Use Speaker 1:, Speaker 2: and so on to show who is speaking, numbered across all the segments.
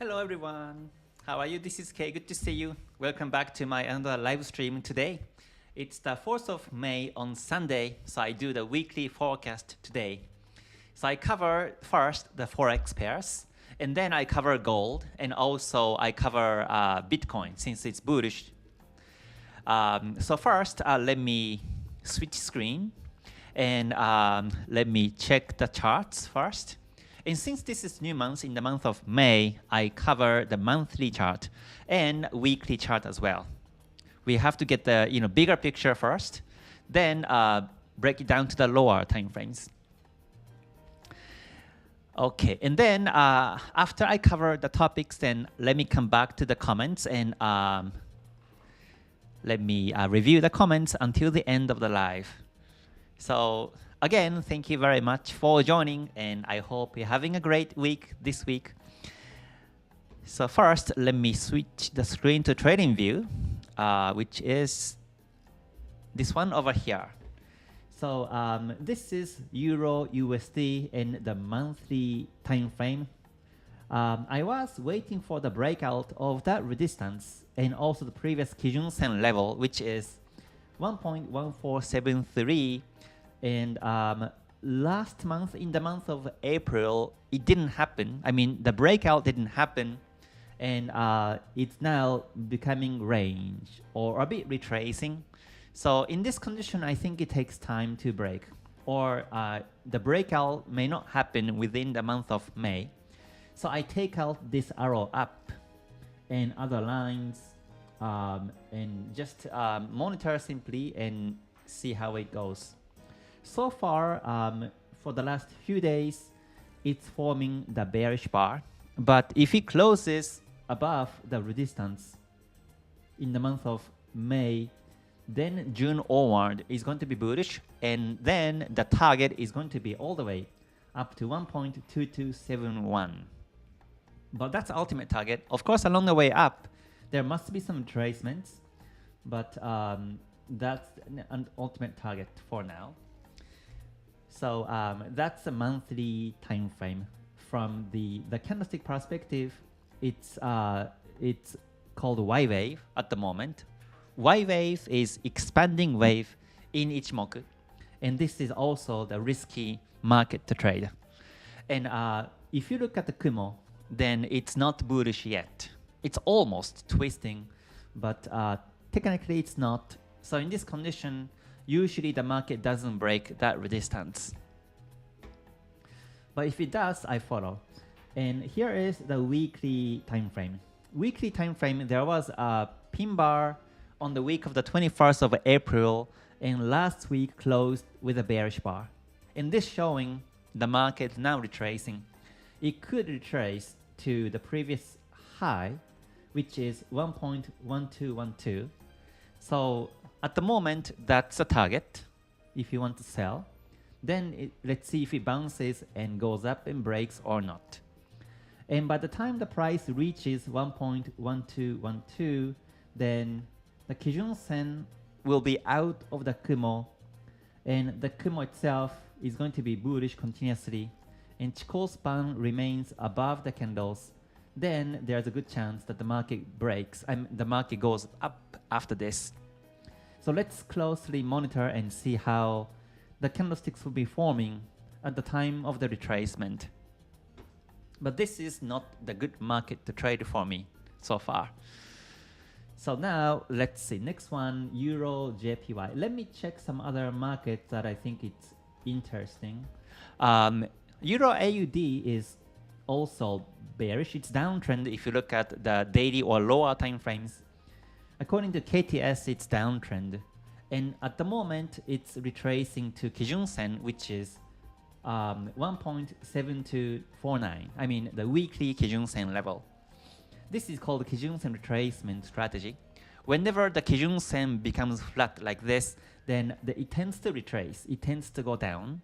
Speaker 1: Hello everyone, how are you? This is Kay, good to see you. Welcome back to my another live stream today. It's the 4th of May on Sunday, so I do the weekly forecast today. So I cover first the Forex pairs, and then I cover gold, and also I cover Bitcoin since it's bullish. So first, let me switch screen, and let me check the charts first. And since this is new month, in the month of May, I cover the monthly chart and weekly chart as well. We have to get the bigger picture first, then break it down to the lower time frames. Okay, and then after I cover the topics, then let me come back to the comments and let me review the comments until the end of the live. So again, thank you very much for joining, and I hope you're having a great week this week. So first, let me switch the screen to trading view, which is this one over here. So this is Euro USD in the monthly time frame. I was waiting for the breakout of that resistance and also the previous Kijun-sen level, which is 1.1473. And last month, in the month of April, it didn't happen. I mean, the breakout didn't happen, and it's now becoming range or a bit retracing. So in this condition, I think it takes time to break, or the breakout may not happen within the month of May. So I take out this arrow up and other lines and just monitor simply and see how it goes. So far, for the last few days, it's forming the bearish bar. But if it closes above the resistance in the month of May, then June onward is going to be bullish, and then the target is going to be all the way up to 1.2271. But that's the ultimate target. Of course, along the way up, there must be some retracements, but that's an ultimate target for now. So that's a monthly time frame. From the candlestick perspective, it's called Y wave at the moment. Y wave is expanding wave in Ichimoku, and this is also the risky market to trade. And if you look at the Kumo, then it's not bullish yet. It's almost twisting, but technically it's not. So in this condition, usually the market doesn't break that resistance. But if it does, I follow. And here is the weekly time frame. Weekly time frame, there was a pin bar on the week of the 21st of April, and last week closed with a bearish bar. And this showing the market now retracing. It could retrace to the previous high, which is 1.1212. So at the moment, that's a target if you want to sell. Then let's see if it bounces and goes up and breaks or not. And by the time the price reaches 1.1212, then the Kijun-sen will be out of the Kumo, and the Kumo itself is going to be bullish continuously, and Chikou span remains above the candles. Then there's a good chance that the market breaks and the market goes up after this. So let's closely monitor and see how the candlesticks will be forming at the time of the retracement. But this is not the good market to trade for me so far. So now let's see. Next one, Euro JPY. Let me check some other markets that I think it's interesting. Euro AUD is also bearish. It's downtrend if you look at the daily or lower time frames. According to KTS, it's downtrend. And at the moment, it's retracing to Kijun-sen, which is 1.7249. I mean, the weekly Kijun-sen level. This is called Kijun-sen retracement strategy. Whenever the Kijun-sen becomes flat like this, then it tends to retrace. It tends to go down.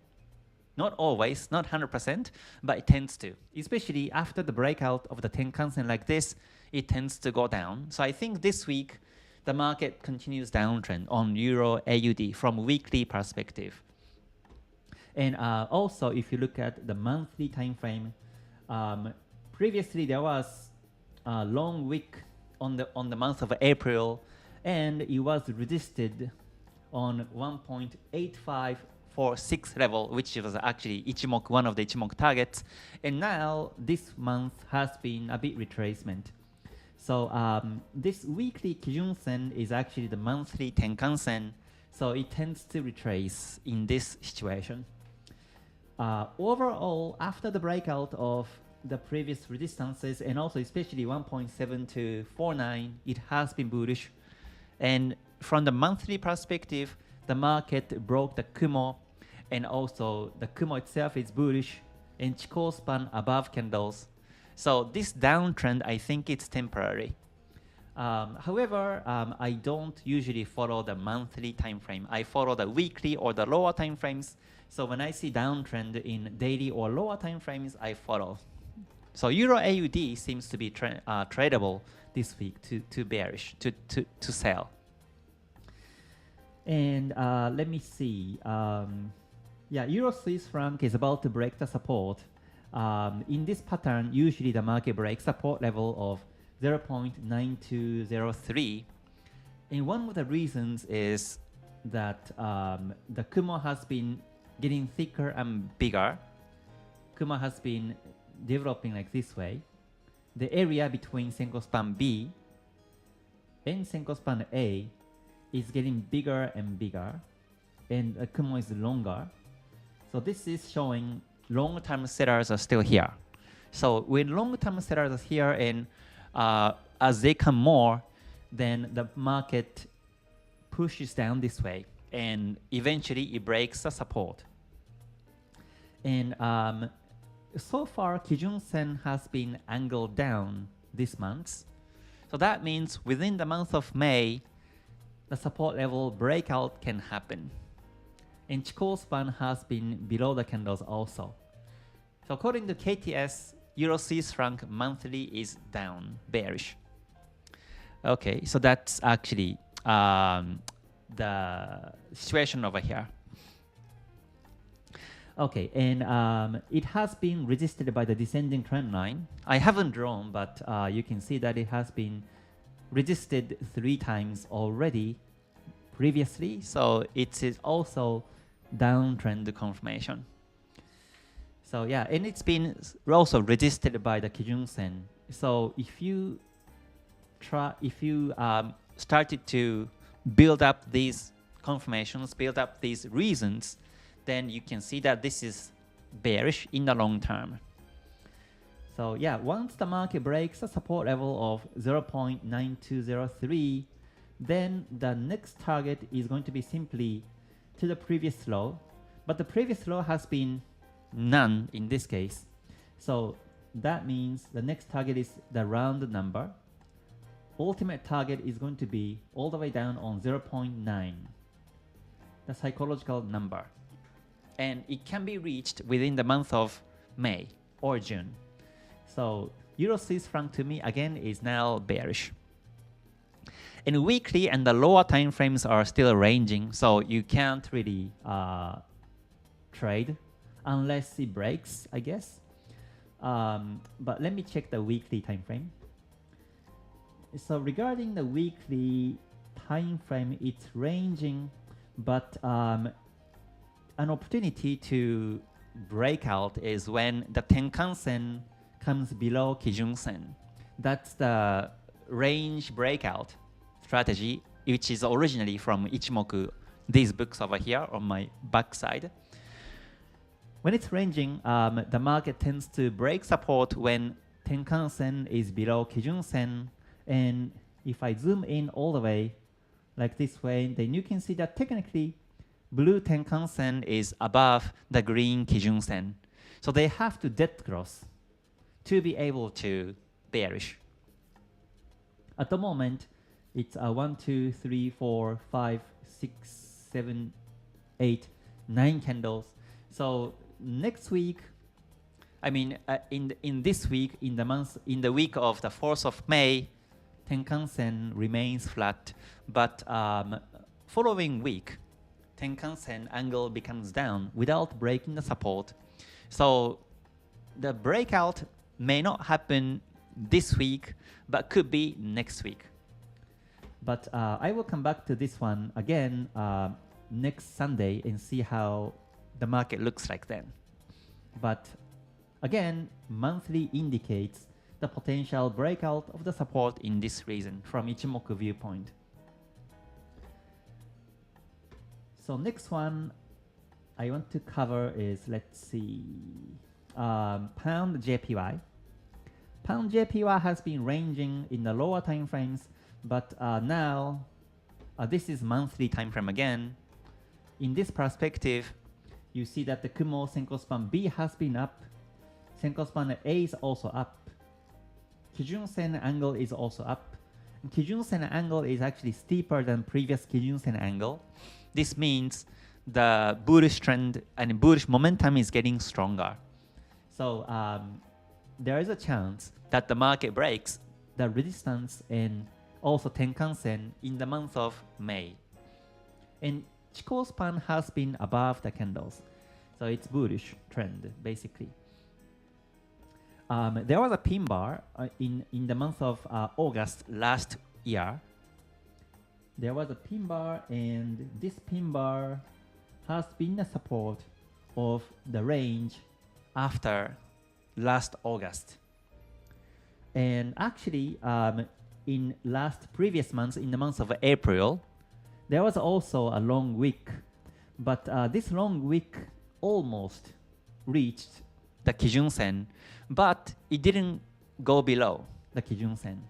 Speaker 1: Not always, not 100%, but it tends to. Especially after the breakout of the Tenkan-sen like this, it tends to go down. So I think this week, the market continues downtrend on Euro AUD from weekly perspective. And also, if you look at the monthly time frame, previously there was long wick on the month of April, and it was resisted on 1.8546 level, which was actually Ichimoku, one of the Ichimoku targets. And now this month has been a bit retracement. So this weekly Kijun-sen is actually the monthly Tenkan-sen, so it tends to retrace in this situation. Overall, after the breakout of the previous resistances, and also especially 1.7249, it has been bullish. And from the monthly perspective, the market broke the Kumo, and also the Kumo itself is bullish, and Chikou span above candles. So this downtrend, I think it's temporary. However, I don't usually follow the monthly time frame. I follow the weekly or the lower time frames. So when I see downtrend in daily or lower time frames, I follow. So Euro AUD seems to be tradable this week to bearish, to sell. And let me see. Yeah, Euro Swiss Franc is about to break the support. In this pattern, usually the market breaks support level of 0.9203. And one of the reasons is that the Kumo has been getting thicker and bigger. Kumo has been developing like this way. The area between Senko span B and Senko span A is getting bigger and bigger, and the Kumo is longer. So this is showing long-term sellers are still here. So when long-term sellers are here, and as they come more, then the market pushes down this way, and eventually it breaks the support. And so far, Kijun-sen has been angled down this month. So that means within the month of May, the support level breakout can happen. And Chikou span has been below the candles also. So according to KTS, Euro Swiss Franc monthly is down, bearish. Okay, so that's actually the situation over here. Okay, and it has been resisted by the descending trend line. I haven't drawn, but you can see that it has been resisted 3 times already previously. So it is also downtrend confirmation. So yeah, and it's been also resisted by the Kijun-sen. So if you started to build up these confirmations, build up these reasons, then you can see that this is bearish in the long term. So yeah, once the market breaks the support level of 0.9203, then the next target is going to be simply to the previous low. But the previous low has been none in this case. So that means the next target is the round number. Ultimate target is going to be all the way down on 0.9, the psychological number. And it can be reached within the month of May or June. So Euro Swiss Franc to me again is now bearish. And weekly and the lower time frames are still ranging, so you can't really trade unless it breaks, I guess. But let me check the weekly time frame. So regarding the weekly time frame, it's ranging, but an opportunity to break out is when the Tenkan-sen comes below Kijun-sen. That's the range breakout strategy, which is originally from Ichimoku, these books over here on my back side. When it's ranging, the market tends to break support when Tenkan-sen is below Kijun-sen. And if I zoom in all the way, like this way, then you can see that technically blue Tenkan-sen is above the green Kijun-sen. So they have to dead cross to be able to bearish. At the moment, it's 1, 2, 3, 4, 5, 6, 7, 8, 9 candles. So next week, I mean, in this week, in the week of the 4th of May, Tenkan-sen remains flat, but following week, Tenkan-sen angle becomes down without breaking the support. So the breakout may not happen this week, but could be next week. But I will come back to this one again next Sunday and see how the market looks like then. But again, monthly indicates the potential breakout of the support in this region from Ichimoku viewpoint. So next one I want to cover is, let's see, Pound JPY. Pound JPY has been ranging in the lower time frames, but now this is monthly time frame again. In this perspective, you see that the Kumo Senko span B has been up, Senko span A is also up, Kijun Sen angle is also up. Kijun Sen angle is actually steeper than previous Kijun Sen angle. This means the bullish trend and bullish momentum is getting stronger. So there is a chance that the market breaks the resistance and also Tenkan Sen in the month of May. And Chikou span has been above the candles. So it's bullish trend basically. There was a pin bar in the month of August last year. There was a pin bar, and this pin bar has been the support of the range after last August. And actually, in previous months, in the month of April, there was also a long wick, but this long wick almost reached the Kijun Sen, but it didn't go below the Kijun Sen.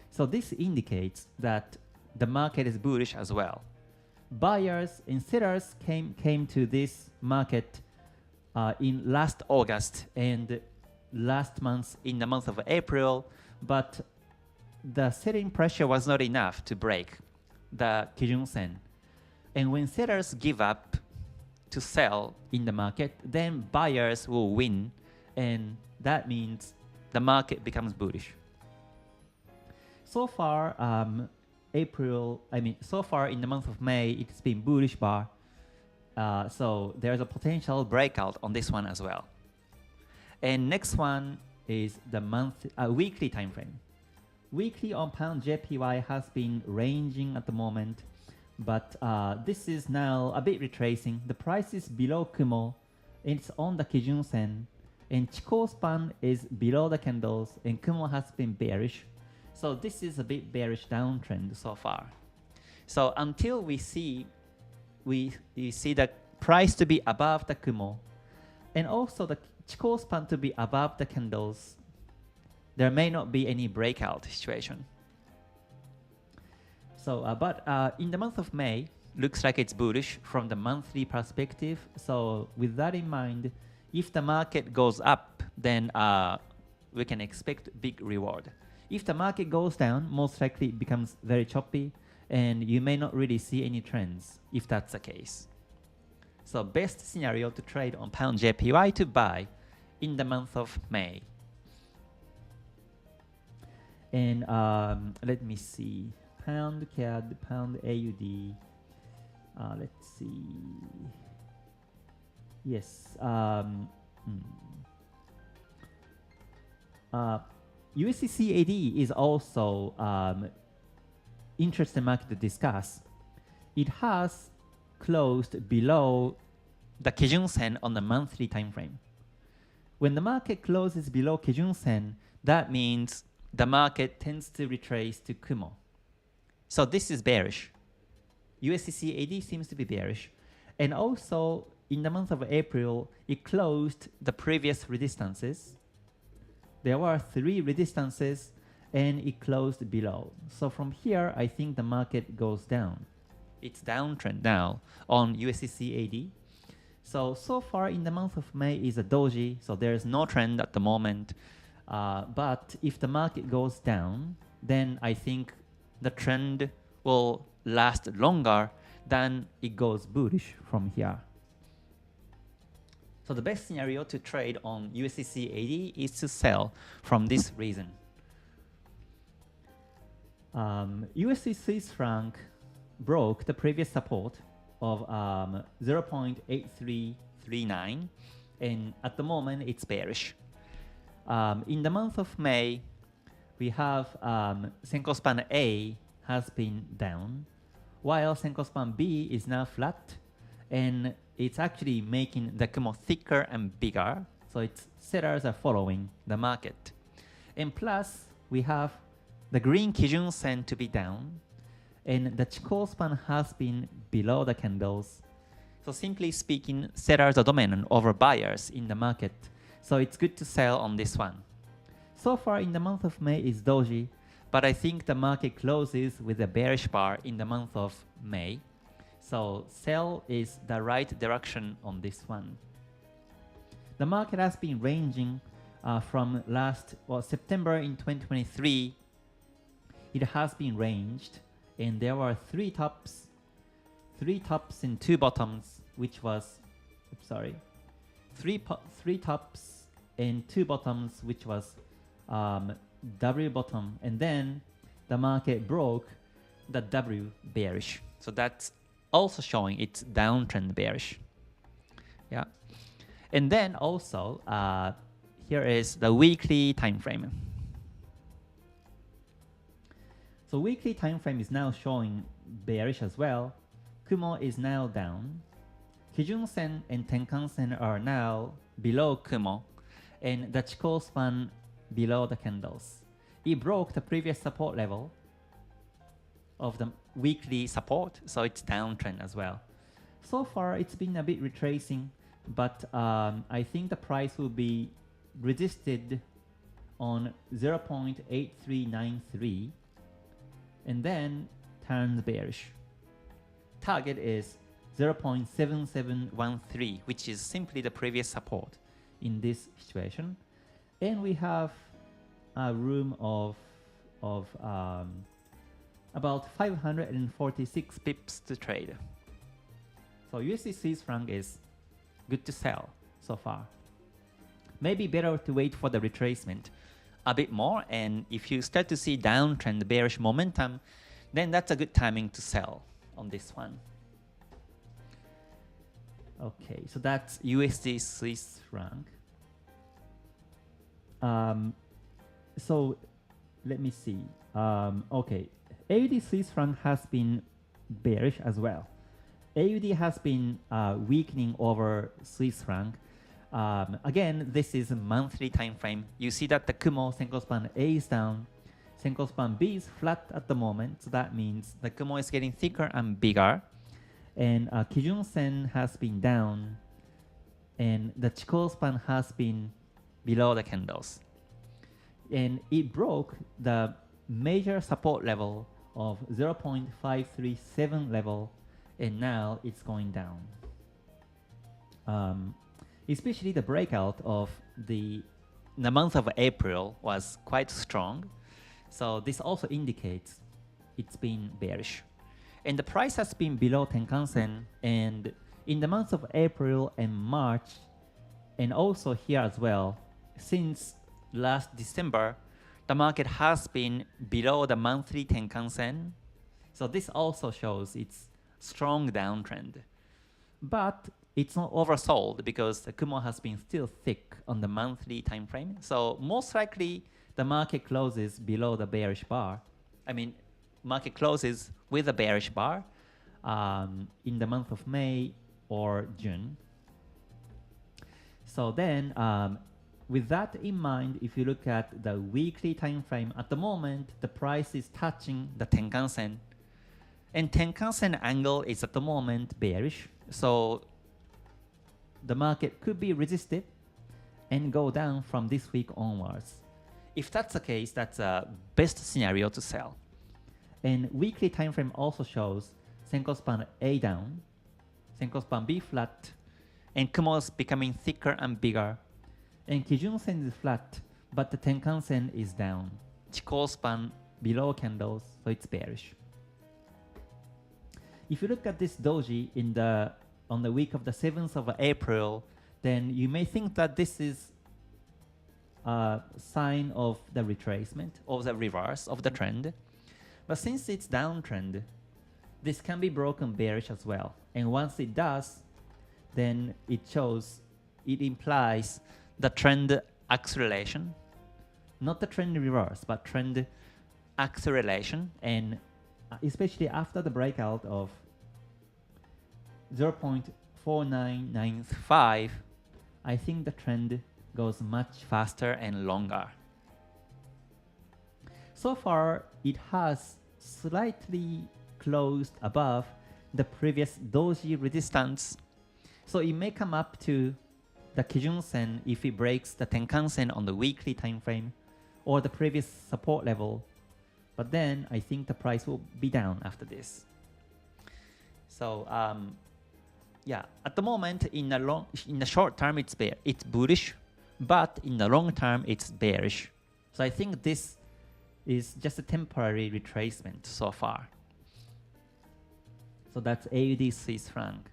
Speaker 1: So this indicates that the market is bullish as well. Buyers and sellers came to this market in last August and last month in the month of April, but the selling pressure was not enough to break the Kijun Sen. And when sellers give up to sell in the market, then buyers will win, and that means the market becomes bullish. So far, so far in the month of May, it's been bullish bar. So there's a potential breakout on this one as well. And next one is the weekly time frame. Weekly on Pound JPY has been ranging at the moment, but this is now a bit retracing. The price is below Kumo, it's on the Kijun Sen, and Chikou span is below the candles, and Kumo has been bearish. So this is a bit bearish downtrend so far. So until we see the price to be above the Kumo, and also the Chikou span to be above the candles, there may not be any breakout situation. So, but in the month of May, looks like it's bullish from the monthly perspective. So with that in mind, if the market goes up, then we can expect big reward. If the market goes down, most likely it becomes very choppy, and you may not really see any trends if that's the case. So best scenario to trade on Pound JPY to buy in the month of May. And let me see, Pound CAD, Pound AUD. Let's see. Yes. USD CAD is also interesting market to discuss. It has closed below the Kijun Sen on the monthly time frame. When the market closes below Kijun Sen, that means the market tends to retrace to Kumo. So this is bearish. USD CAD seems to be bearish. And also, in the month of April, it closed the previous resistances. There were 3 resistances, and it closed below. So from here, I think the market goes down. It's downtrend now on USD CAD. So far in the month of May is a doji, so there's no trend at the moment. But if the market goes down, then I think the trend will last longer than it goes bullish from here. So the best scenario to trade on USD CAD is to sell from this reason. USD Swiss Franc broke the previous support of 0.8339, and at the moment it's bearish. In the month of May, we have Senko span A has been down, while Senko span B is now flat, and it's actually making the Kumo thicker and bigger, so its sellers are following the market. And plus, we have the green Kijun Sen to be down, and the Chikou span has been below the candles. So simply speaking, sellers are dominant over buyers in the market, so it's good to sell on this one. So far in the month of May is doji, but I think the market closes with a bearish bar in the month of May. So sell is the right direction on this one. The market has been ranging from September in 2023. It has been ranged, and there were three tops and two bottoms, which was, three tops and two bottoms, which was W bottom, and then the market broke the W bearish. So that's also showing it's downtrend bearish. Yeah, and then also here is the weekly time frame. So weekly time frame is now showing bearish as well. Kumo is now down. Kijun Sen and Tenkan Sen are now below Kumo, and the Chikou span below the candles. It broke the previous support level of the weekly support, so it's downtrend as well. So far, it's been a bit retracing, but I think the price will be resisted on 0.8393 and then turns bearish. Target is 0.7713, which is simply the previous support in this situation. And we have a room of about 546 pips to trade. So USD Swiss Franc is good to sell so far. Maybe better to wait for the retracement a bit more, and if you start to see downtrend bearish momentum, then that's a good timing to sell on this one. Okay, so that's USD Swiss Franc. So let me see. Okay, AUD Swiss Franc has been bearish as well. AUD has been weakening over Swiss franc. Again, this is a monthly time frame. You see that the Kumo Senko span A is down, Senko span B is flat at the moment, so that means the Kumo is getting thicker and bigger, and Kijun Sen has been down, and the Chikou span has been below the candles, and it broke the major support level of 0.537 level, and now it's going down. Especially the breakout of the month of April was quite strong, so this also indicates it's been bearish, and the price has been below Tenkan Sen, and in the months of April and March, and also here as well, since last December, the market has been below the monthly Tenkan Sen, so this also shows it's strong downtrend, but it's not oversold because the Kumo has been still thick on the monthly time frame. So most likely the market closes below the bearish bar. I mean, market closes with a bearish bar in the month of May or June. So then with that in mind, if you look at the weekly time frame, at the moment the price is touching the Tenkan Sen, and Tenkan Sen angle is at the moment bearish, so the market could be resisted and go down from this week onwards. If that's the case, that's a best scenario to sell. And weekly time frame also shows Senko span A down, Senko span B flat, and Kumo is becoming thicker and bigger, and Kijun Sen is flat, but the Tenkan Sen is down. Chikou span below candles, so it's bearish. If you look at this doji on the week of the 7th of April, then you may think that this is a sign of the retracement, of the reverse of the trend. But since it's downtrend, this can be broken bearish as well. And once it does, then it implies the trend acceleration, not the trend reverse, but trend acceleration, and especially after the breakout of 0.4995, I think the trend goes much faster and longer. So far, it has slightly closed above the previous doji resistance, so it may come up to the Kijun-sen if it breaks the Tenkan-sen on the weekly time frame or the previous support level, but then I think the price will be down after this. So yeah, at the moment in the short term it's bullish, but in the long term it's bearish. So I think this is just a temporary retracement so far. So that's AUD Swiss Franc.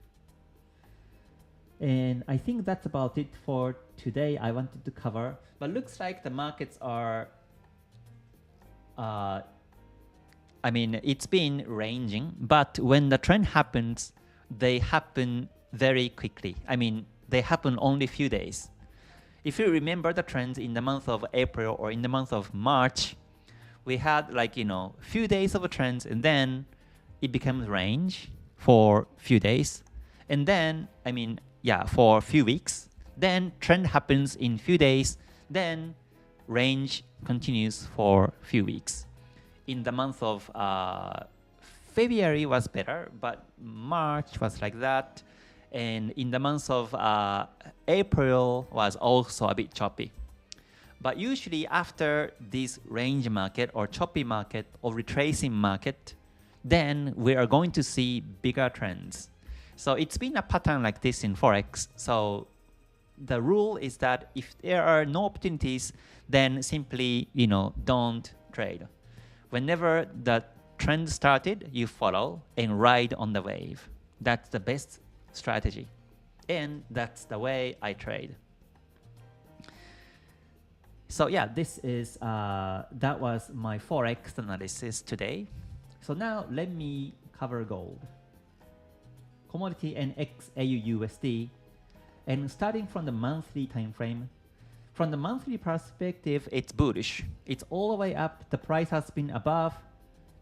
Speaker 1: And I think that's about it for today I wanted to cover. But looks like the markets are, I mean, it's been ranging, but when the trend happens, they happen very quickly. I mean, they happen only a few days. If you remember the trends in the month of April or in the month of March, we had like, you know, few days of trends, and then it becomes range for few days. And then, I mean, yeah, for a few weeks. Then trend happens in few days. Then range continues for a few weeks. In the month of February was better, but March was like that. And in the month of April was also a bit choppy. But usually after this range market or choppy market or retracing market, then we are going to see bigger trends. So it's been a pattern like this in Forex. So the rule is that if there are no opportunities, then simply, you know, don't trade. Whenever the trend started, you follow and ride on the wave. That's the best strategy. And that's the way I trade. So yeah, this is that was my Forex analysis today. So now let me cover gold, commodity, and XAU/USD. And starting from the monthly time frame, from the monthly perspective, it's bullish. It's all the way up. The price has been above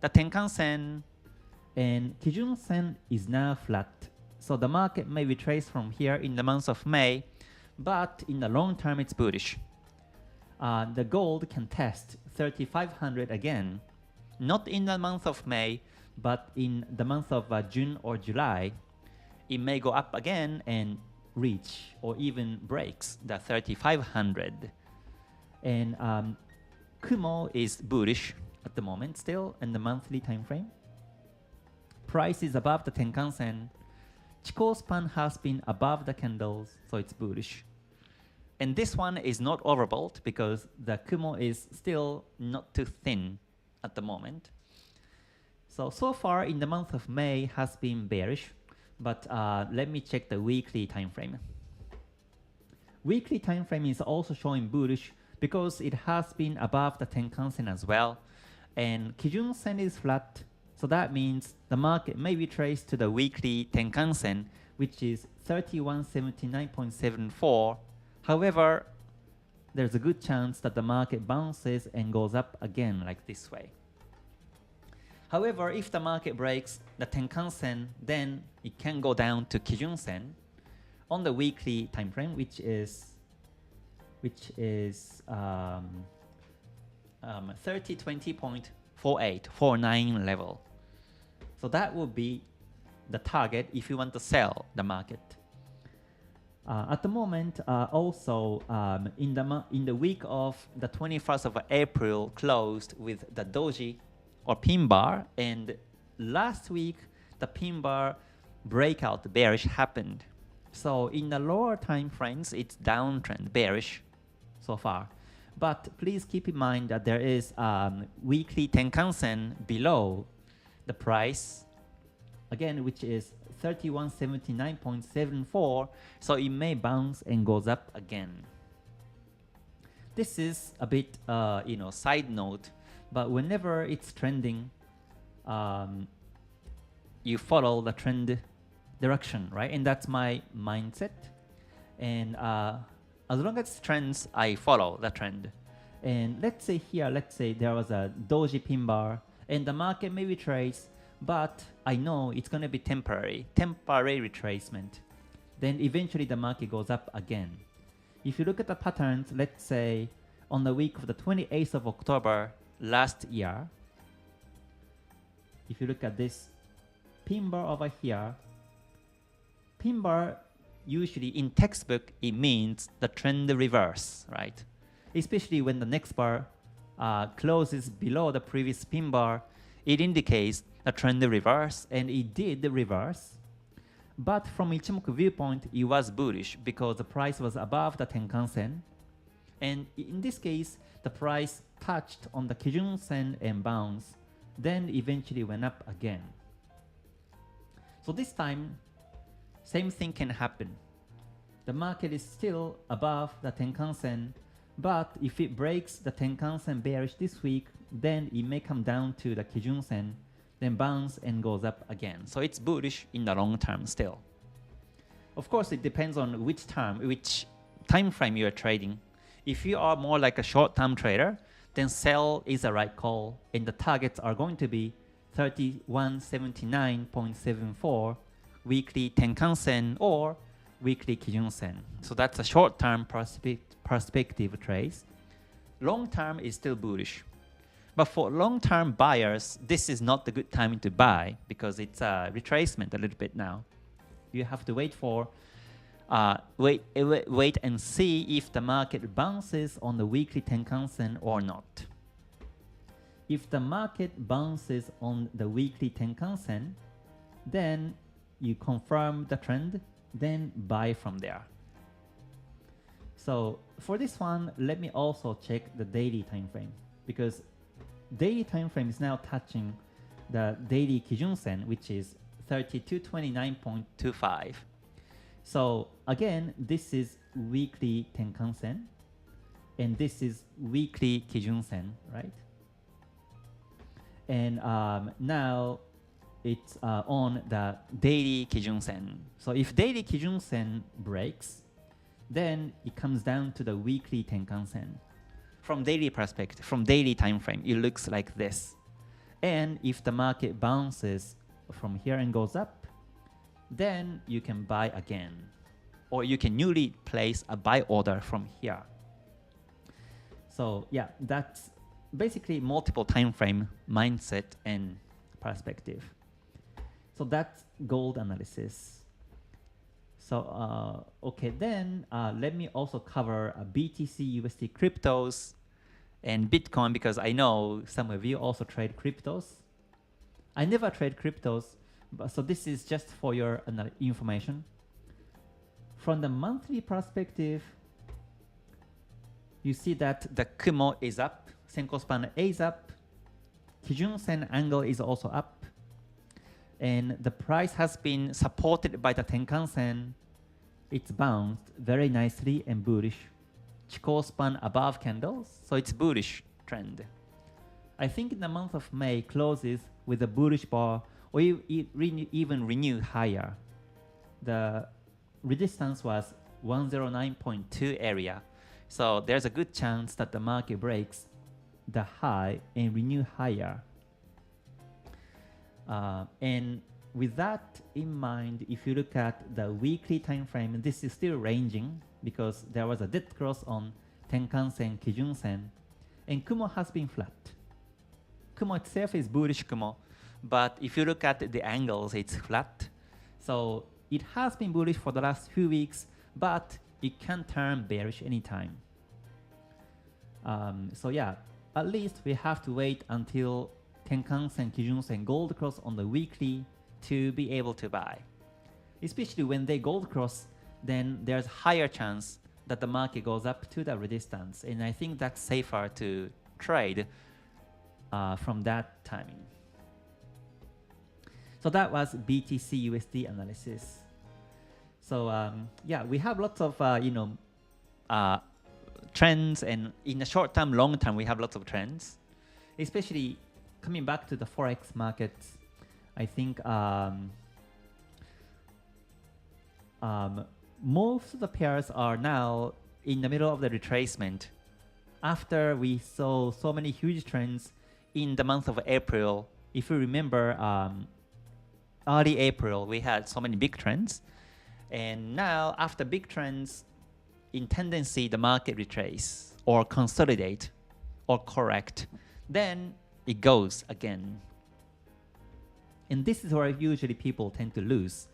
Speaker 1: the Tenkan-sen, and Kijun-sen is now flat. So the market may retrace from here in the month of May, but in the long term, it's bullish. The gold can test 3,500 again, not in the month of May, but in the month of June or July. It may go up again and reach or even breaks the 3,500. And Kumo is bullish at the moment still in the monthly time frame. Price is above the Tenkan-sen. Chikou span has been above the candles, so it's bullish. And this one is not overbought because the Kumo is still not too thin at the moment. So far in the month of May has been bearish, but let me check the weekly time frame. Weekly time frame is also showing bullish because it has been above the Tenkan-sen as well. And Kijun-sen is flat, so that means the market may retrace to the weekly Tenkan-sen, which is 3179.74. However, there's a good chance that the market bounces and goes up again like this way. However, if the market breaks the Tenkan-sen, then it can go down to Kijun-sen on the weekly time frame, which is 3020.4849 level. So that would be the target if you want to sell the market. At the moment, also in the week of the 21st of April closed with the doji or pin bar, and last week the pin bar breakout bearish happened. So in the lower time frames, it's downtrend bearish so far. But please keep in mind that there is weekly Tenkan-sen below the price, again, which is 3179.74, so it may bounce and goes up again. This is a bit, side note, but whenever it's trending, you follow the trend direction, right? And that's my mindset. And as long as it's trends, I follow the trend. And let's say here, let's say there was a doji pin bar and the market may retrace, but I know it's going to be temporary retracement. Then eventually the market goes up again. If you look at the patterns, let's say on the week of the 28th of October last year, if you look at this pin bar over here, pin bar usually in textbook, it means the trend reverse, right? Especially when the next bar closes below the previous pin bar, it indicates a trend reverse, and it did reverse. But from Ichimoku viewpoint, it was bullish because the price was above the Tenkan-sen. And in this case, the price touched on the Kijun-sen and bounced, then eventually went up again. So this time, same thing can happen. The market is still above the Tenkan-sen, but if it breaks the Tenkan-sen bearish this week, then it may come down to the Kijun-sen, then bounce and goes up again. So it's bullish in the long term still. Of course, it depends on which time frame you are trading. If you are more like a short-term trader, then sell is the right call, and the targets are going to be 3179.74 weekly Tenkan-sen or weekly Kijun-sen. So that's a short-term perspective trades. Long-term is still bullish. But for long-term buyers, this is not the good time to buy because it's a retracement a little bit now. You have to wait for wait and see if the market bounces on the weekly Tenkan-sen or not. If the market bounces on the weekly Tenkan-sen, then you confirm the trend, then buy from there. So for this one, let me also check the daily time frame, because daily time frame is now touching the daily Kijun-sen, which is 3229.25. So again, this is weekly Tenkan-sen, and this is weekly Kijun-sen, right? And now it's on the daily Kijun-sen. So if daily Kijun-sen breaks, then it comes down to the weekly Tenkan-sen. From daily perspective, from daily time frame, it looks like this. And if the market bounces from here and goes up, then you can buy again, or you can newly place a buy order from here. So yeah, that's basically multiple time frame mindset and perspective. So that's gold analysis. So okay, then let me also cover BTC, USD cryptos, and Bitcoin, because I know some of you also trade cryptos. I never trade cryptos, but so this is just for your information. From the monthly perspective, you see that the Kumo is up, Senko span is up, Kijun-sen angle is also up, and the price has been supported by the Tenkan-sen. It's bounced very nicely and bullish. Chikou span above candles, so it's bullish trend. I think in the month of May closes with a bullish bar, or even renew higher. The resistance was 109.2 area, so there's a good chance that the market breaks the high and renew higher. And with that in mind, if you look at the weekly time frame, this is still ranging because there was a dead cross on Tenkan-sen, Kijun-sen, and Kumo has been flat. Kumo itself is bullish Kumo, but if you look at the angles, it's flat. So it has been bullish for the last few weeks, but it can turn bearish anytime. So yeah, at least we have to wait until Tenkan-sen, Kijun-sen gold cross on the weekly to be able to buy. Especially when they gold cross, then there's higher chance that the market goes up to the resistance, and I think that's safer to trade from that timing. So that was BTC USD analysis. So yeah, we have lots of trends, and in the short term, long term, we have lots of trends. Especially coming back to the Forex markets, I think most of the pairs are now in the middle of the retracement. After we saw so many huge trends in the month of April, if you remember, early April, we had so many big trends. And now, after big trends, in tendency, the market retrace or consolidate or correct. Then it goes again. And this is where usually people tend to lose.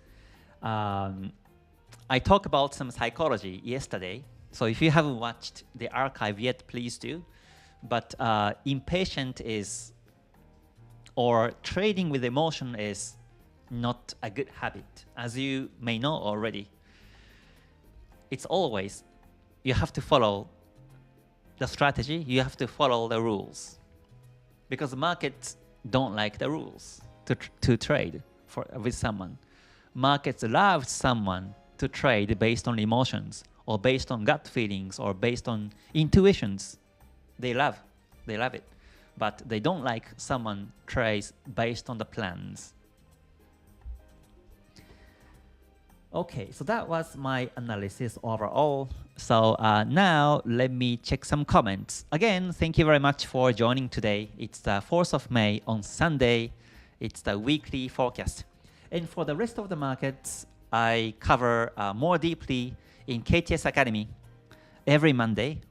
Speaker 1: I talked about some psychology yesterday. So if you haven't watched the archive yet, please do. But impatient is, or trading with emotion is not a good habit, as you may know already. It's always, you have to follow the strategy, you have to follow the rules. Because the markets don't like the rules to trade with someone. Markets love someone to trade based on emotions, or based on gut feelings, or based on intuitions. They love it. But they don't like someone trades based on the plans. Okay, so that was my analysis overall. So now let me check some comments. Again, thank you very much for joining today. It's the 4th of May on Sunday. It's the weekly forecast. And for the rest of the markets, I cover more deeply in KTS Academy every Monday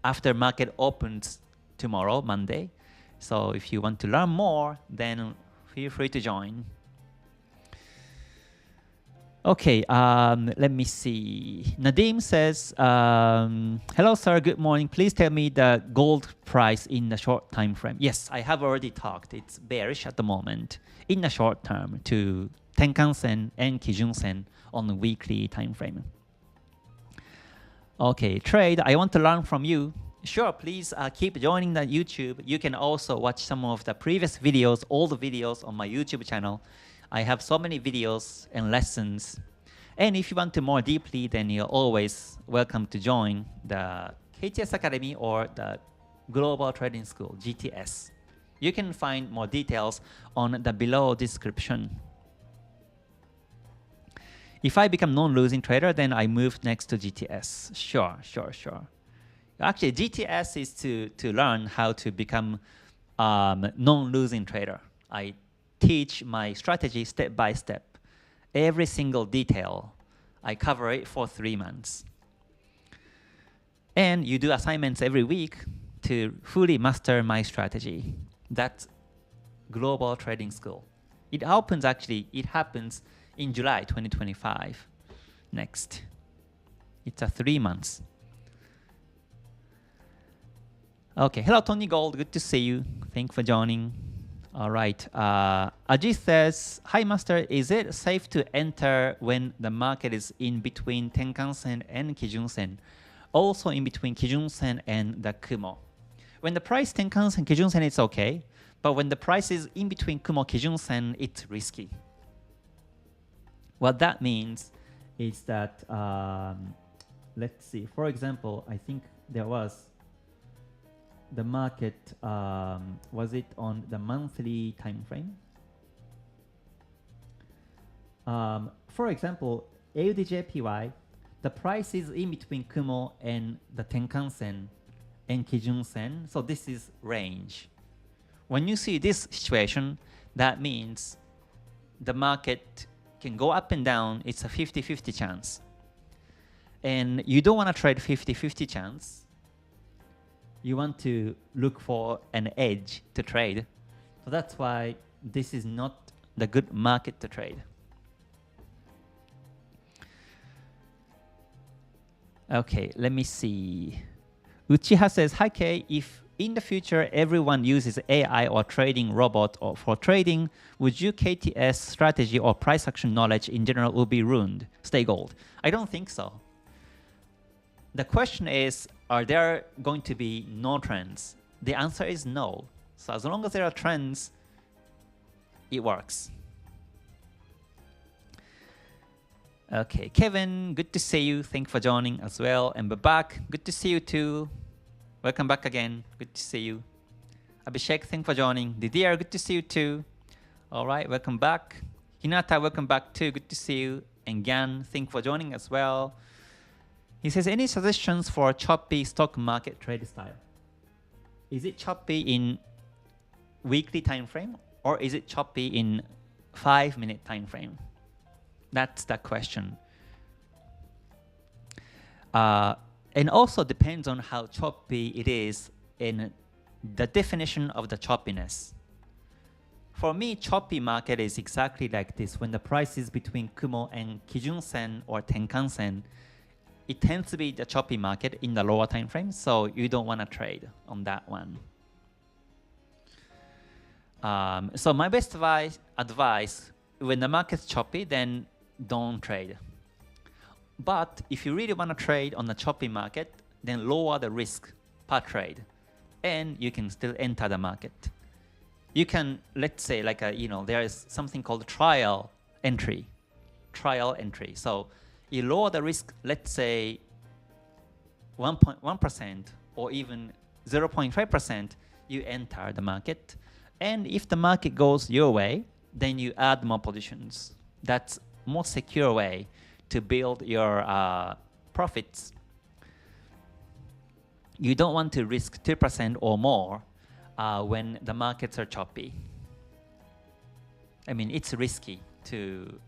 Speaker 1: after market opens tomorrow, Monday. So if you want to learn more, then feel free to join. Okay, let me see. Nadim says, hello, sir. Good morning. Please tell me the gold price in the short time frame. Yes, I have already talked. It's bearish at the moment in the short term to Tenkan-sen and Kijun-sen on the weekly time frame. Okay, trade. I want to learn from you. Sure, please keep joining the YouTube. You can also watch some of the previous videos, all the videos on my YouTube channel. I have so many videos and lessons. And if you want to more deeply, then you're always welcome to join the KTS Academy or the Global Trading School, GTS. You can find more details on the below description. If I become non-losing trader, then I move next to GTS. Sure. Actually, GTS is to learn how to become non-losing trader. I teach my strategy step by step. Every single detail, I cover it for 3 months. And you do assignments every week to fully master my strategy. That's Global Trading School. It happens in July 2025. Next. It's 3 months. Okay, hello Tony Gold, good to see you. Thanks for joining. All right, Ajit says, hi master, is it safe to enter when the market is in between Tenkan-sen and Kijun-sen? Also in between Kijun-sen and the Kumo. When the price Tenkan-sen, Kijun-sen, it's okay. But when the price is in between Kumo, Kijun-sen, it's risky. What that means is that, let's see, for example, I think there was the market, was it on the monthly time frame? For example, AUD-JPY, the price is in between Kumo and the Tenkan-sen and Kijun-sen, so this is range. When you see this situation, that means the market can go up and down. It's a 50-50 chance. And you don't want to trade 50-50 chance. You want to look for an edge to trade. So that's why this is not the good market to trade. Okay, let me see. Uchiha says, hi Kei, if in the future everyone uses AI or trading robot or for trading, would you KTS strategy or price action knowledge in general will be ruined? Stay gold. I don't think so. The question is, are there going to be no trends? The answer is no. So as long as there are trends, it works. Okay, Kevin, good to see you. Thanks for joining as well. And Babak, good to see you too. Welcome back again. Good to see you. Abhishek, thanks for joining. Didier, good to see you too. All right, welcome back. Hinata, welcome back too. Good to see you. And Gyan, thanks for joining as well. He says, any suggestions for choppy stock market trade style? Is it choppy in weekly time frame or is it choppy in 5-minute time frame? That's the question. And also depends on how choppy it is in the definition of the choppiness. For me, choppy market is exactly like this. When the price is between Kumo and Kijun Sen or Tenkan Sen, it tends to be the choppy market in the lower time frame, so you don't want to trade on that one. So my best advice, when the market's choppy, then don't trade. But if you really want to trade on the choppy market, then lower the risk per trade, and you can still enter the market. You can, let's say, like there is something called trial entry. So you lower the risk, let's say 1% or even 0.5%, you enter the market. And if the market goes your way, then you add more positions. That's more secure way to build your profits. You don't want to risk 2% or more when the markets are choppy. I mean, it's risky to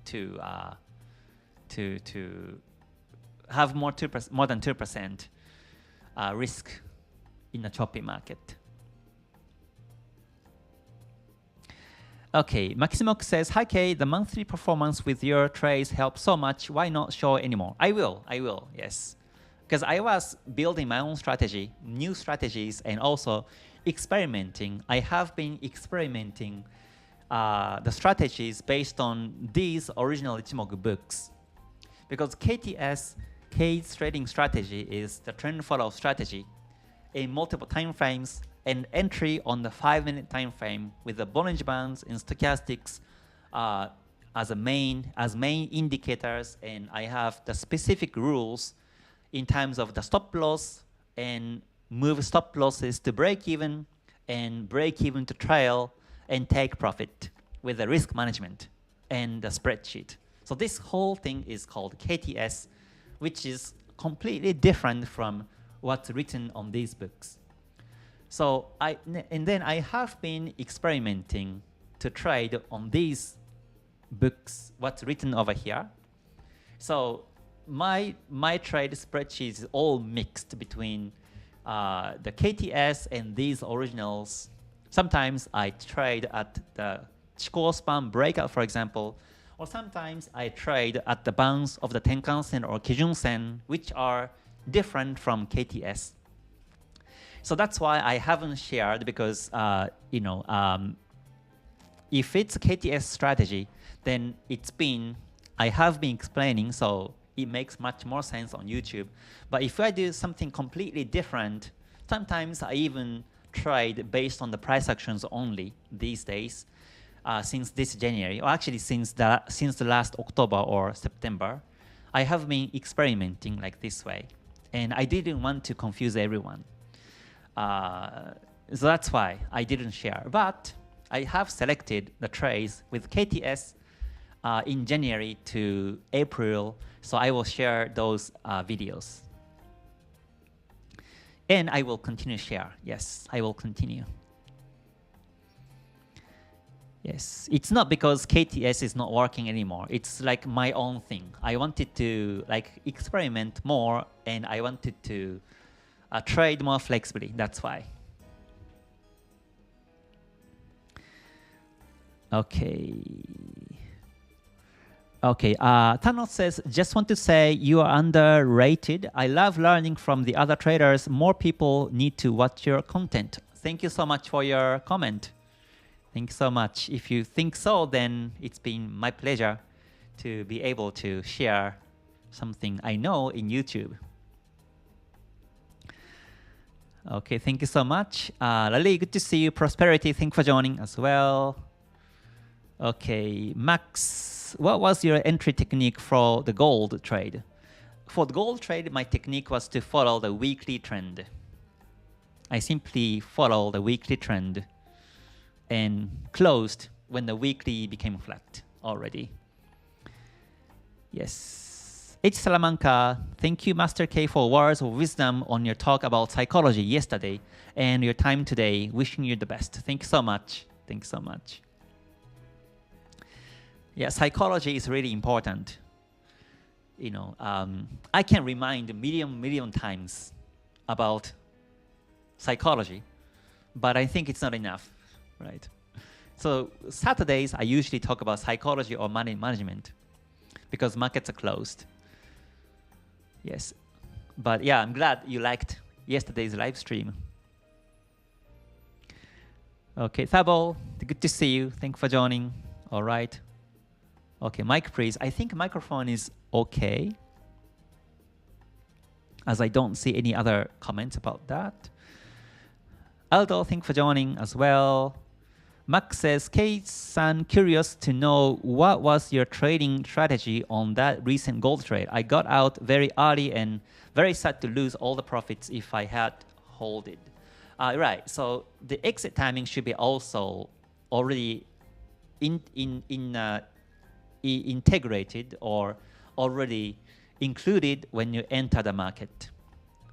Speaker 1: have more than 2% risk in a choppy market. Okay, Maximoku says, hi Kay, the monthly performance with your trades helps so much. Why not show anymore? I will, yes. Because I was building my own strategy, new strategies, and also experimenting. I have been experimenting the strategies based on these original Ichimoku books. Because KTS, K's trading strategy, is the trend follow strategy in multiple time frames and entry on the 5-minute time frame with the Bollinger Bands and stochastics as main indicators, and I have the specific rules in terms of the stop loss and move stop losses to break even and break even to trail and take profit with the risk management and the spreadsheet. So this whole thing is called KTS, which is completely different from what's written on these books. So then I have been experimenting to trade on these books, what's written over here. So my trade spreadsheet is all mixed between the KTS and these originals. Sometimes I trade at the Chikou span breakout, for example, or sometimes I trade at the bounce of the Tenkan Sen or Kijun Sen, which are different from KTS. So that's why I haven't shared, because if it's a KTS strategy, then I have been explaining, so it makes much more sense on YouTube. But if I do something completely different, sometimes I even trade based on the price actions only these days, since this January, or actually since the last October or September, I have been experimenting like this way, and I didn't want to confuse everyone. So that's why I didn't share. But I have selected the trades with KTS in January to April, so I will share those videos. And I will continue to share. Yes, I will continue. Yes, it's not because KTS is not working anymore. It's like my own thing. I wanted to experiment more, and I wanted to trade more flexibly. That's why. Okay. Thanos says, just want to say you are underrated. I love learning from the other traders. More people need to watch your content. Thank you so much for your comment. Thank you so much. If you think so, then it's been my pleasure to be able to share something I know in YouTube. Okay, thank you so much. Lali, good to see you. Prosperity, thank you for joining as well. Okay, Max, what was your entry technique for the gold trade? For the gold trade, my technique was to follow the weekly trend. I simply follow the weekly trend and closed when the weekly became flat already. Yes. H. Salamanca, thank you, Master K, for words of wisdom on your talk about psychology yesterday and your time today. Wishing you the best. Thank you so much. Thank you so much. Yeah, psychology is really important. You know, I can remind a million times about psychology, but I think it's not enough, right? So Saturdays, I usually talk about psychology or money management because markets are closed. Yes, but yeah, I'm glad you liked yesterday's live stream. Okay, Thabo, good to see you. Thank you for joining. All right. Okay, mic please. I think microphone is okay, as I don't see any other comments about that. Aldo, thank you for joining as well. Max says, Kate-san, curious to know what was your trading strategy on that recent gold trade. I got out very early and very sad to lose all the profits if I had hold it. Right, so the exit timing should be also already integrated or already included when you enter the market.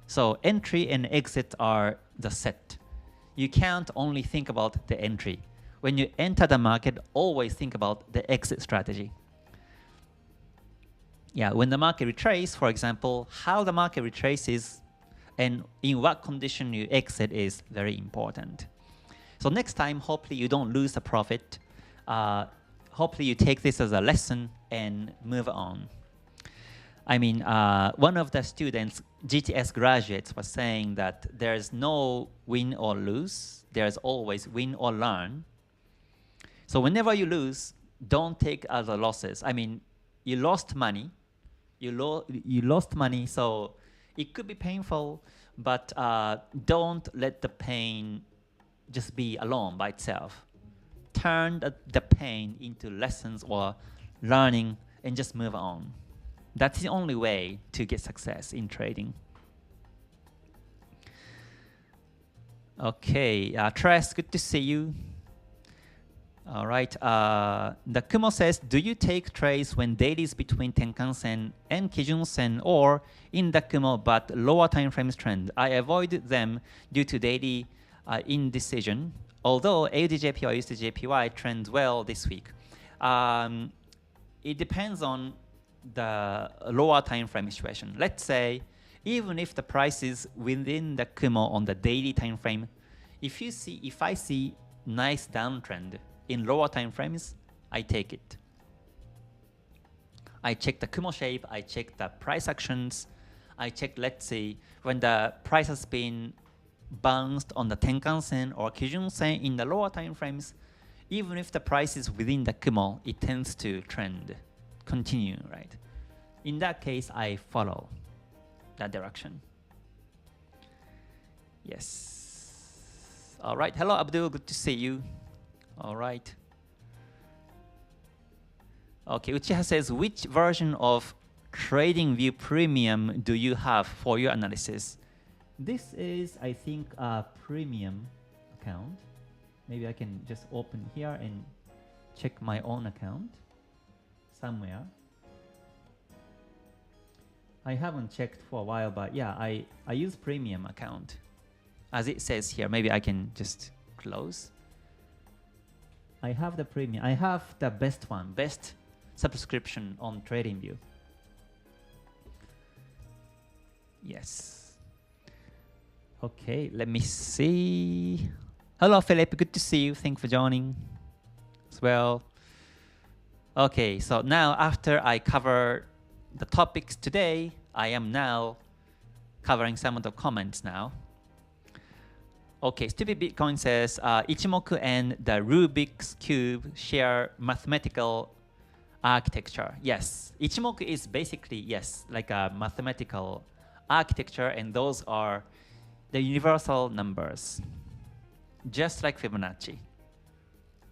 Speaker 1: So entry and exit are the set. You can't only think about the entry. When you enter the market, always think about the exit strategy. Yeah, when the market retraces, for example, how the market retraces and in what condition you exit is very important. So next time, hopefully you don't lose the profit. Hopefully you take this as a lesson and move on. I mean, one of the students, GTS graduates, was saying that there's no win or lose. There's always win or learn. So whenever you lose, don't take other losses. I mean, you lost money. You lost money, so it could be painful, but don't let the pain just be alone by itself. Turn the pain into lessons or learning and just move on. That's the only way to get success in trading. Okay, Tress, good to see you. All right, the Kumo says, do you take trades when dailies between Tenkan-sen and Kijun-sen or in the Kumo but lower time frames trend? I avoid them due to daily indecision, although AUD-JPY or USD-JPY trends well this week. It depends on the lower time frame situation. Let's say, even if the price is within the Kumo on the daily time frame, if I see nice downtrend in lower time frames, I take it. I check the Kumo shape, I check the price actions, I check, let's see, when the price has been bounced on the Tenkan-sen or Kijun-sen in the lower time frames, even if the price is within the Kumo, it tends to trend, continue, right? In that case, I follow that direction. Yes. All right. Hello, Abdul. Good to see you. All right. Okay, Uchiha says, which version of TradingView Premium do you have for your analysis? This is, I think, a premium account. Maybe I can just open here and check my own account somewhere. I haven't checked for a while, but yeah, I use premium account. As it says here, maybe I can just close. I have the premium. I have the best one, best subscription on TradingView. Yes. Okay, let me see. Hello, Philip. Good to see you. Thanks for joining as well. Okay, so now after I cover the topics today, I am now covering some of the comments now. Okay, Stupid Bitcoin says, Ichimoku and the Rubik's Cube share mathematical architecture. Yes, Ichimoku is basically, yes, like a mathematical architecture, and those are the universal numbers, just like Fibonacci.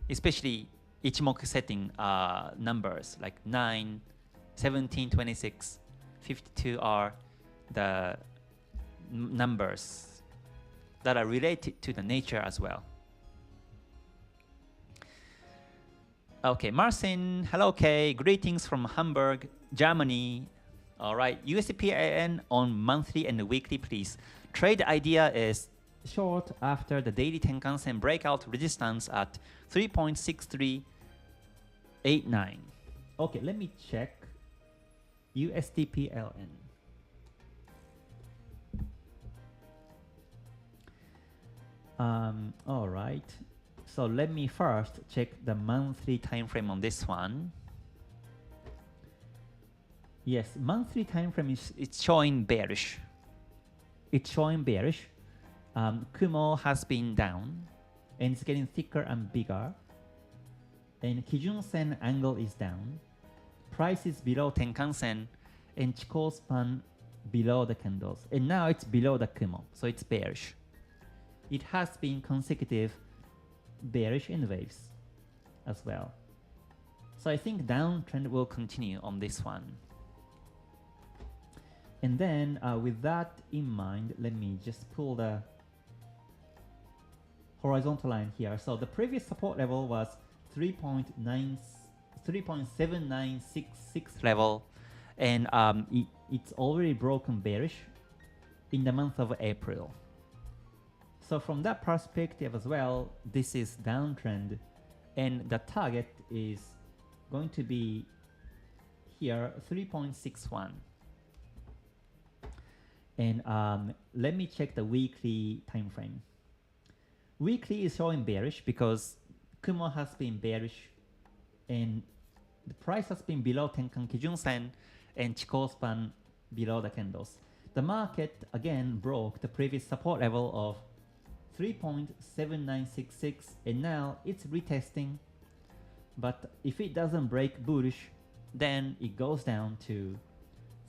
Speaker 1: Especially Ichimoku setting numbers like 9, 17, 26, 52 are the numbers that are related to the nature as well. Okay, Marcin, hello Kay, greetings from Hamburg, Germany. All right, USD on monthly and weekly, please. Trade idea is short after the daily Tenkan-sen breakout resistance at 3.6389. Okay, let me check USD all right, so let me first check the monthly time frame on this one. Yes, monthly time frame is it's showing bearish. It's showing bearish. Kumo has been down and it's getting thicker and bigger. And Kijun-sen angle is down. Price is below Tenkan-sen and Chikou span below the candles. And now it's below the Kumo, so it's bearish. It has been consecutive bearish in waves as well. So I think downtrend will continue on this one. And then with that in mind, let me just pull the horizontal line here. So the previous support level was 3.7966 level, and it's already broken bearish in the month of April. So from that perspective as well, this is downtrend, and the target is going to be here 3.61. And let me check the weekly time frame. Weekly is showing bearish because Kumo has been bearish and the price has been below Tenkan Kijun-sen and Chikou span below the candles. The market again broke the previous support level of 3.7966 and now it's retesting. But if it doesn't break bullish, then it goes down to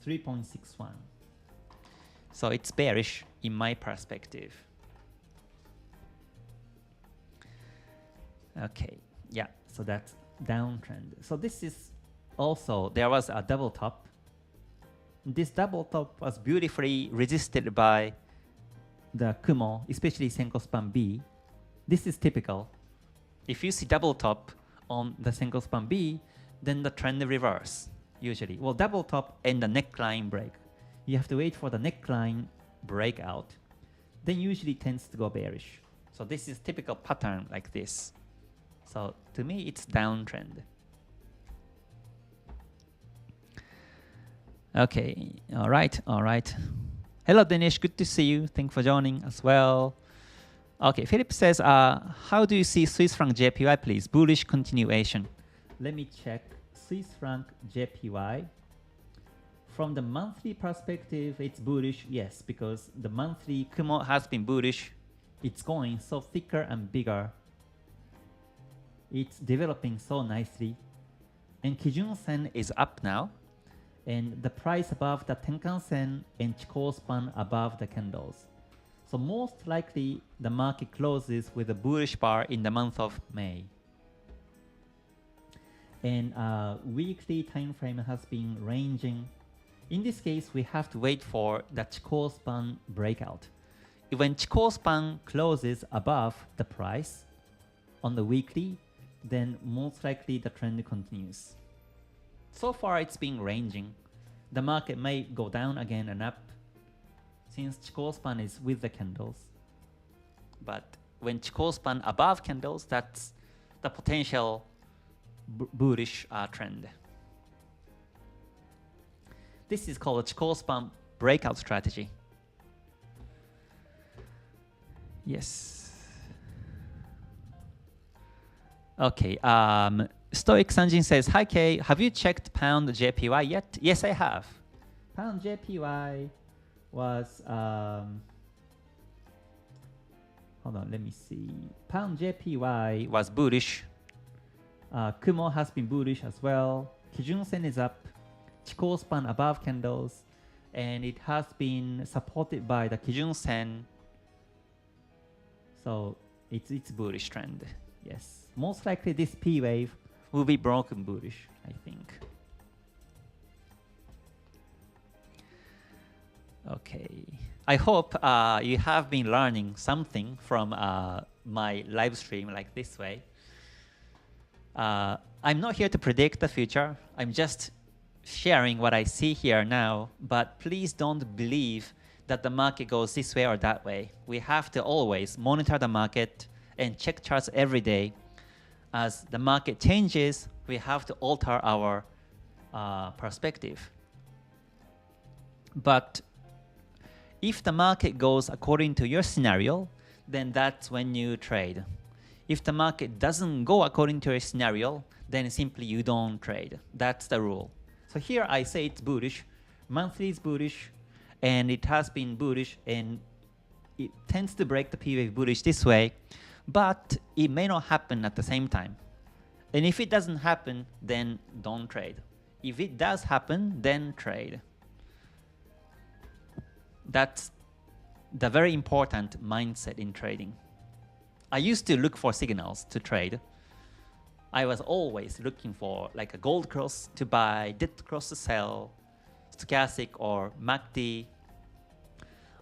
Speaker 1: 3.61. So it's bearish in my perspective. Okay, yeah, so that's downtrend. So this is also, there was a double top. This double top was beautifully resisted by the Kumo, especially Senko span B. This is typical. If you see double top on the Senko span B, then the trend reverse, usually. Well, double top and the neckline break. You have to wait for the neckline breakout. Then usually tends to go bearish. So this is typical pattern like this. So to me, it's downtrend. Okay, all right. Hello, Dinesh, good to see you. Thanks for joining as well. Okay, Philip says, how do you see Swiss franc JPY, please? Bullish continuation. Let me check Swiss franc JPY. From the monthly perspective, it's bullish, yes, because the monthly Kumo has been bullish. It's going so thicker and bigger. It's developing so nicely. And Kijun-sen is up now. And the price above the Tenkan-sen and Chikou span above the candles. So most likely the market closes with a bullish bar in the month of May. And weekly time frame has been ranging. In this case, we have to wait for the Chikou span breakout. When Chikou span closes above the price on the weekly, then most likely the trend continues. So far it's been ranging. The market may go down again and up since Chikou span is with the candles. But when Chikou span above candles, that's the potential bullish trend. This is called a Chikou span breakout strategy. Yes. Okay. Stoic Sanjin says, hi Kay, have you checked pound JPY yet? Yes, I have. Pound JPY was, hold on, let me see. Pound JPY was bullish. Kumo has been bullish as well. Kijun-sen is up. Chikou span above candles. And it has been supported by the Kijun-sen. So it's bullish trend. Yes. Most likely this P wave will be broken bullish, I think. Okay. I hope you have been learning something from my live stream like this way. I'm not here to predict the future. I'm just sharing what I see here now, but please don't believe that the market goes this way or that way. We have to always monitor the market and check charts every day. As the market changes, we have to alter our perspective. But if the market goes according to your scenario, then that's when you trade. If the market doesn't go according to your scenario, then simply you don't trade. That's the rule. So here I say it's bullish, monthly is bullish, and it has been bullish, and it tends to break the P-wave bullish this way, but it may not happen at the same time. And if it doesn't happen, then don't trade. If it does happen, then trade. That's the very important mindset in trading. I used to look for signals to trade. I was always looking for like a gold cross to buy, dead cross to sell, stochastic or MACD.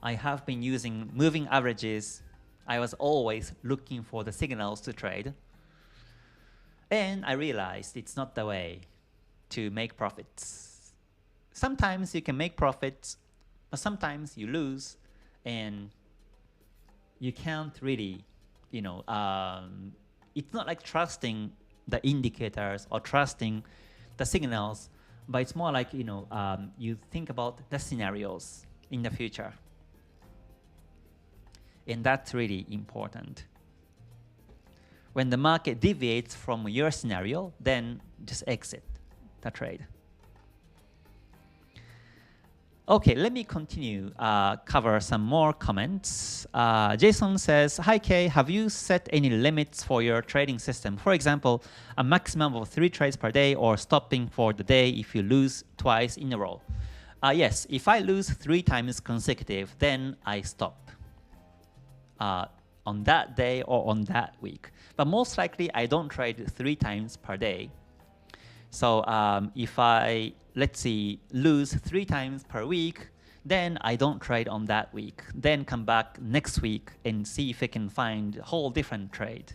Speaker 1: I have been using moving averages. I was always looking for the signals to trade. And I realized it's not the way to make profits. Sometimes you can make profits, but sometimes you lose, and you can't really, you know, it's not like trusting the indicators or trusting the signals, but it's more like, you know, you think about the scenarios in the future. And that's really important. When the market deviates from your scenario, then just exit the trade. Okay, let me continue, cover some more comments. Jason says, hi Kay, have you set any limits for your trading system? For example, a maximum of 3 trades per day, or stopping for the day if you lose twice in a row. Yes, if I lose 3 times consecutive, then I stop on that day or on that week. But most likely, I don't trade 3 times per day. So if I, let's see, lose 3 times per week, then I don't trade on that week. Then come back next week and see if I can find a whole different trade.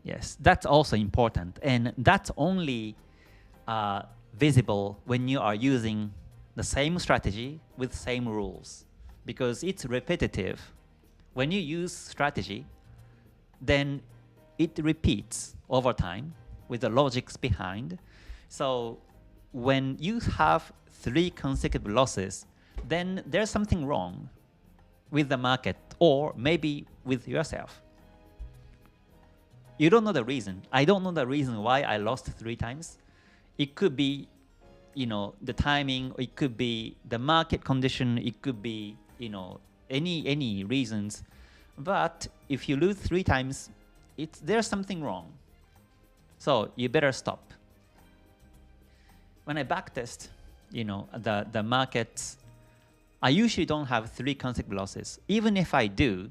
Speaker 1: Yes, that's also important. And that's only visible when you are using the same strategy with same rules, because it's repetitive. When you use strategy, then it repeats over time with the logics behind. So when you have 3 consecutive losses, then there's something wrong with the market, or maybe with yourself. You don't know the reason. I don't know the reason why I lost 3 times. It could be, you know, the timing, or it could be the market condition, it could be, you know, any reasons. But if you lose 3 times, there's something wrong. So you better stop. When I backtest, you know, the markets, I usually don't have 3 consecutive losses. Even if I do,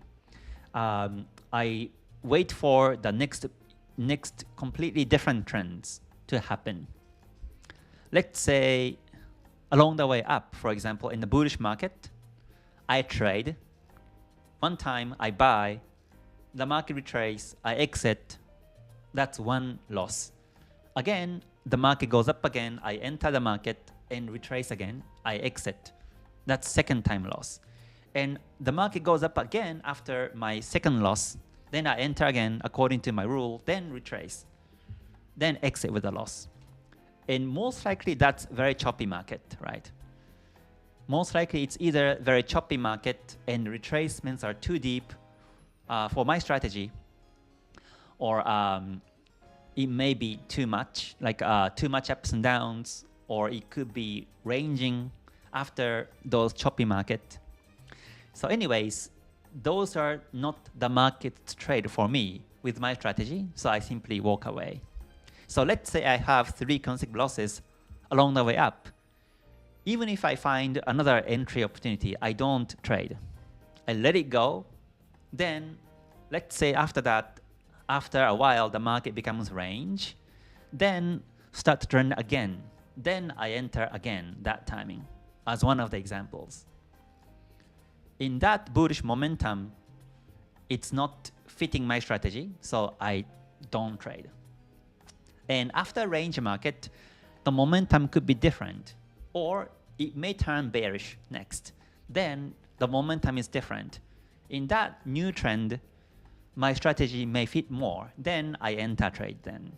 Speaker 1: I wait for the next completely different trends to happen. Let's say along the way up, for example, in the bullish market, I trade. One time I buy, the market retraces, I exit. That's 1 loss. Again, the market goes up again, I enter the market and retrace again, I exit. That's 2nd time loss. And the market goes up again after my 2nd loss, then I enter again according to my rule, then retrace, then exit with a loss. And most likely that's very choppy market, right? Most likely it's either very choppy market and retracements are too deep for my strategy, or it may be too much, like too much ups and downs, or it could be ranging after those choppy market. So anyways, those are not the market trade for me with my strategy, so I simply walk away. So let's say I have 3 consecutive losses along the way up. Even if I find another entry opportunity, I don't trade. I let it go. Then let's say after that, after a while, the market becomes range. Then start to trend again. Then I enter again that timing as one of the examples. In that bullish momentum, it's not fitting my strategy, so I don't trade. And after range market, the momentum could be different, or it may turn bearish next. Then the momentum is different. In that new trend, my strategy may fit more. Then I enter trade then.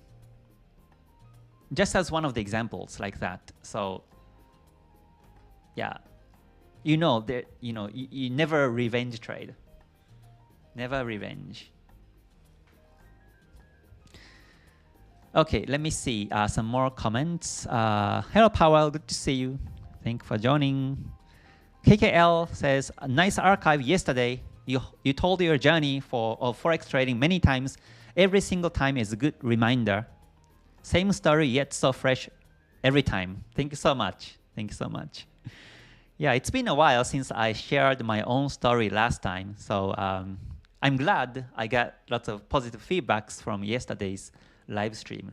Speaker 1: Just as one of the examples like that. So yeah, you never revenge trade. Never revenge. Okay, let me see some more comments. Hello, Powell. Good to see you. Thank you for joining. KKL says, nice archive yesterday. You told your journey of Forex trading many times. Every single time is a good reminder. Same story, yet so fresh every time. Thank you so much. Thank you so much. Yeah, it's been a while since I shared my own story last time. So I'm glad I got lots of positive feedbacks from yesterday's live stream.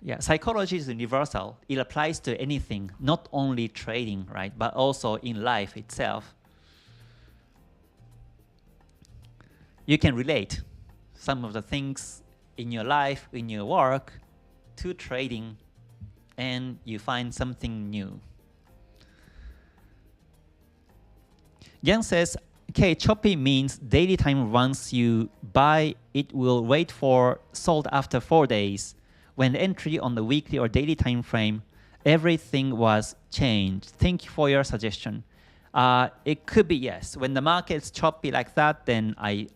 Speaker 1: Yeah, psychology is universal. It applies to anything, not only trading, right, but also in life itself. You can relate some of the things in your life, in your work, to trading, and you find something new. Jan says, okay, choppy means daily time once you buy, it will wait for sold after 4 days. When entry on the weekly or daily time frame, everything was changed. Thank you for your suggestion. It could be yes. When the market's choppy like that, then I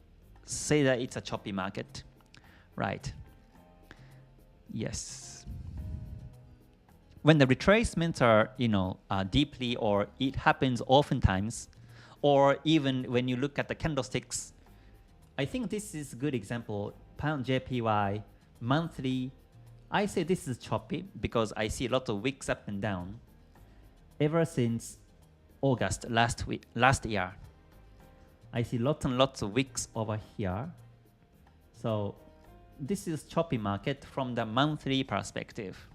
Speaker 1: say that it's a choppy market, right? Yes. When the retracements are, deeply, or it happens oftentimes, or even when you look at the candlesticks, I think this is a good example. Pound JPY monthly. I say this is choppy because I see a lot of wicks up and down ever since August last year. I see lots and lots of wicks over here. So this is choppy market from the monthly perspective.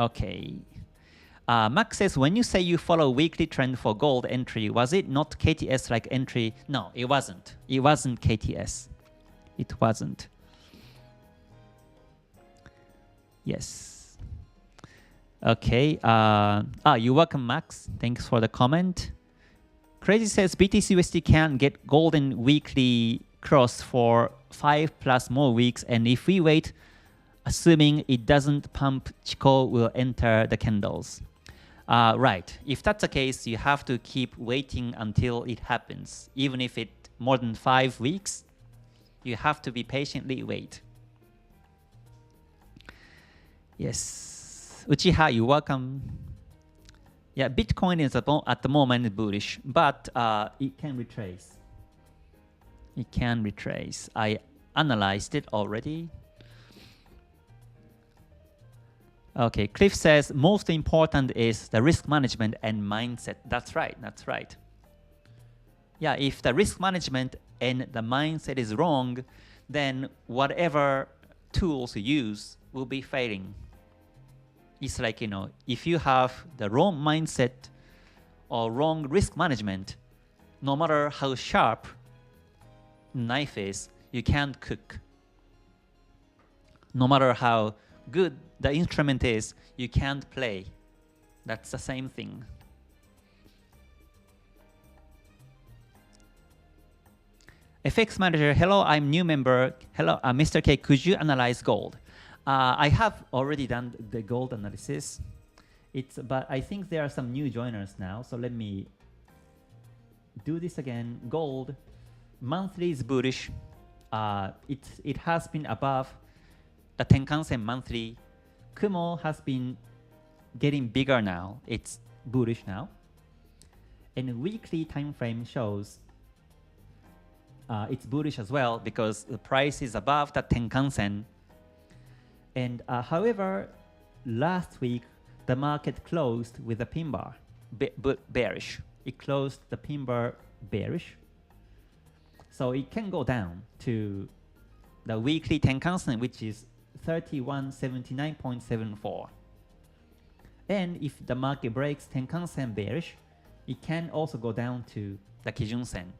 Speaker 1: Okay. Max says, when you say you follow weekly trend for gold entry, was it not KTS like entry? No, it wasn't. It wasn't KTS. It wasn't. Yes. Okay. You're welcome, Max. Thanks for the comment. Crazy says, BTC USD can get golden weekly cross for 5+ more weeks, and if we wait, assuming it doesn't pump, Chikou will enter the candles. Right. If that's the case, you have to keep waiting until it happens. Even if it more than 5 weeks, you have to be patiently wait. Yes. Uchiha, you're welcome. Yeah, Bitcoin is at the moment bullish, but it can retrace. It can retrace. I analyzed it already. Okay, Cliff says, most important is the risk management and mindset. That's right, that's right. Yeah, if the risk management and the mindset is wrong, then whatever tools you use will be failing. It's like, if you have the wrong mindset or wrong risk management, no matter how sharp the knife is, you can't cook. No matter how good the instrument is, you can't play. That's the same thing. FX Manager, hello, I'm new member. Hello, Mr. K, could you analyze gold? I have already done the gold analysis. But I think there are some new joiners now, so let me do this again. Gold, monthly is bullish. It has been above the Tenkan-sen monthly. Kumo has been getting bigger now. It's bullish now. And weekly time frame shows it's bullish as well because the price is above the Tenkan-sen. And however, last week the market closed with a pin bar bearish. It closed the pin bar bearish. So it can go down to the weekly Tenkan-sen, which is 3179.74. And if the market breaks Tenkan-sen bearish, it can also go down to the Kijun Sen.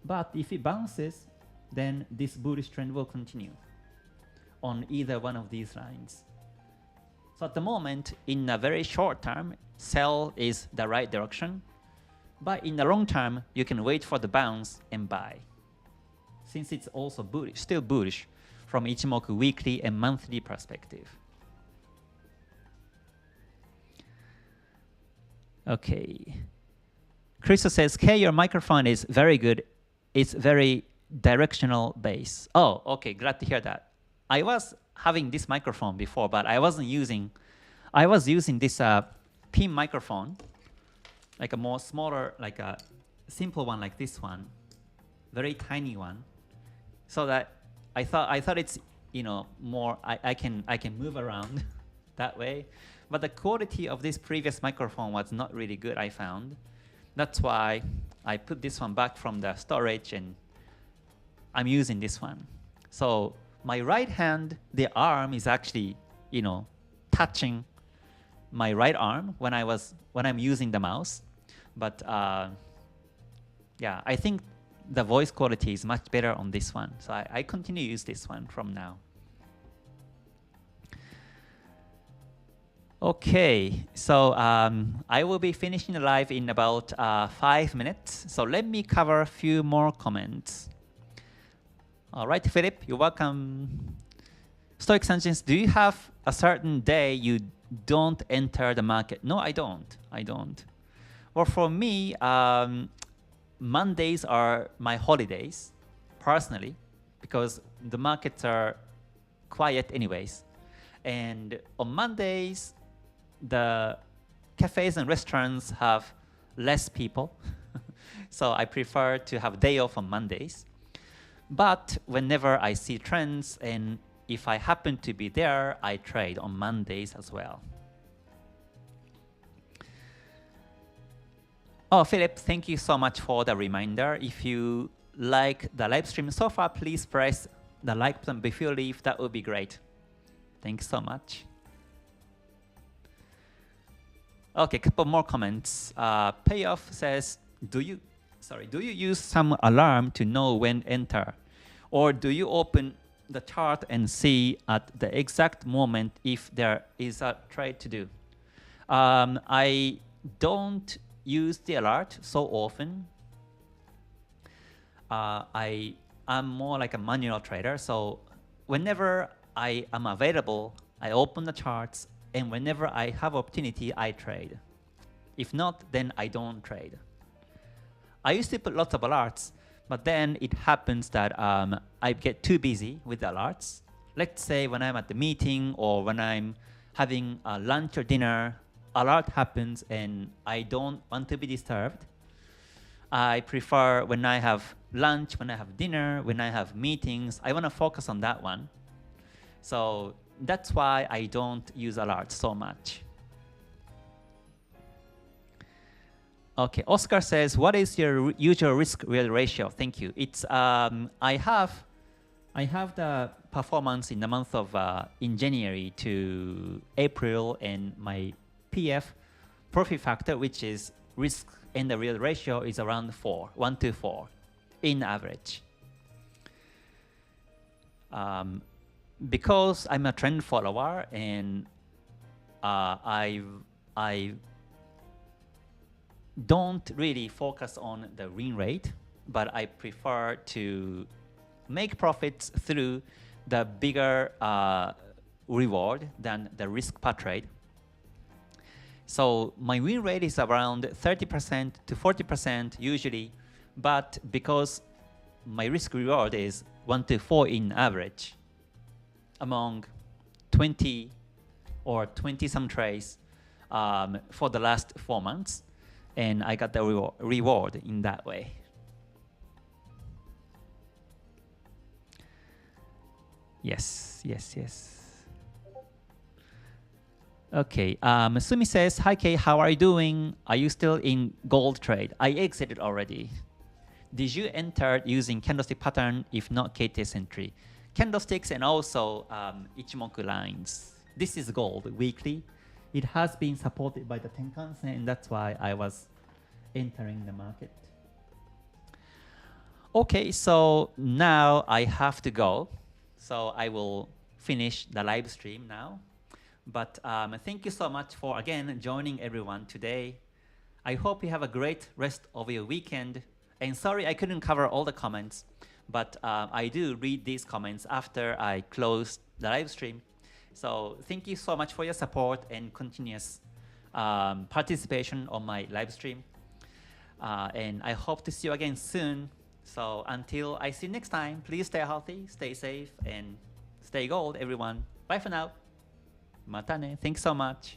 Speaker 1: But if it bounces, then this bullish trend will continue on either one of these lines. So at the moment, in a very short term, sell is the right direction. But in the long term, you can wait for the bounce and buy, since it's also bullish, still bullish from Ichimoku weekly and monthly perspective. Okay. Crystal says, Kay, your microphone is very good. It's very directional bass. Oh, okay, glad to hear that. I was having this microphone before, but I was using this pin microphone, like a more smaller, like a simple one like this one, very tiny one, so that I thought it's, you know, more, I can move around that way. But the quality of this previous microphone was not really good, I found. That's why I put this one back from the storage and I'm using this one. So my right hand, the arm is actually, you know, touching my right arm when I'm using the mouse. But yeah, I think the voice quality is much better on this one. So I continue to use this one from now. Okay, so I will be finishing the live in about 5 minutes. So let me cover a few more comments. All right, Philip, you're welcome. Stoic Sanchez, do you have a certain day you don't enter the market? No, I don't. Well, for me, Mondays are my holidays, personally, because the markets are quiet anyways. And on Mondays, the cafes and restaurants have less people. So I prefer to have day off on Mondays. But whenever I see trends and if I happen to be there, I trade on Mondays as well. Oh, Philip, thank you so much for the reminder. If you like the live stream so far, please press the like button before you leave. That would be great. Thanks so much. Okay, couple more comments. Payoff says, do you use some alarm to know when enter? Or do you open the chart and see at the exact moment if there is a trade to do? I don't use the alert so often. I'm more like a manual trader, so whenever I am available, I open the charts, and whenever I have opportunity, I trade. If not, then I don't trade. I used to put lots of alerts, but then it happens that I get too busy with the alerts. Let's say when I'm at the meeting or when I'm having a lunch or dinner, alert happens and I don't want to be disturbed. I prefer when I have lunch, when I have dinner, when I have meetings, I want to focus on that one. So that's why I don't use alerts so much. Okay, Oscar says, what is your usual risk-reward ratio? Thank you. It's I have the performance in the month of in January to April, and my PF profit factor, which is risk and the real ratio, is around 1 to 4 in average. Because I'm a trend follower and I don't really focus on the win rate, but I prefer to make profits through the bigger reward than the risk per trade. So my win rate is around 30% to 40% usually, but because my risk reward is 1 to 4 in average among 20 or 20 some trades for the last 4 months, and I got the reward in that way. Yes. Okay, Sumi says, hi Kay, how are you doing? Are you still in gold trade? I exited already. Did you enter using candlestick pattern? If not, KTS entry. Candlesticks and also Ichimoku lines. This is gold weekly. It has been supported by the Tenkan-sen, and that's why I was entering the market. Okay, so now I have to go. So I will finish the live stream now. But thank you so much for, again, joining everyone today. I hope you have a great rest of your weekend. And sorry I couldn't cover all the comments, but I do read these comments after I close the live stream. So thank you so much for your support and continuous participation on my live stream. And I hope to see you again soon. So until I see you next time, please stay healthy, stay safe, and stay gold, everyone. Bye for now. Mata ne. Thanks so much.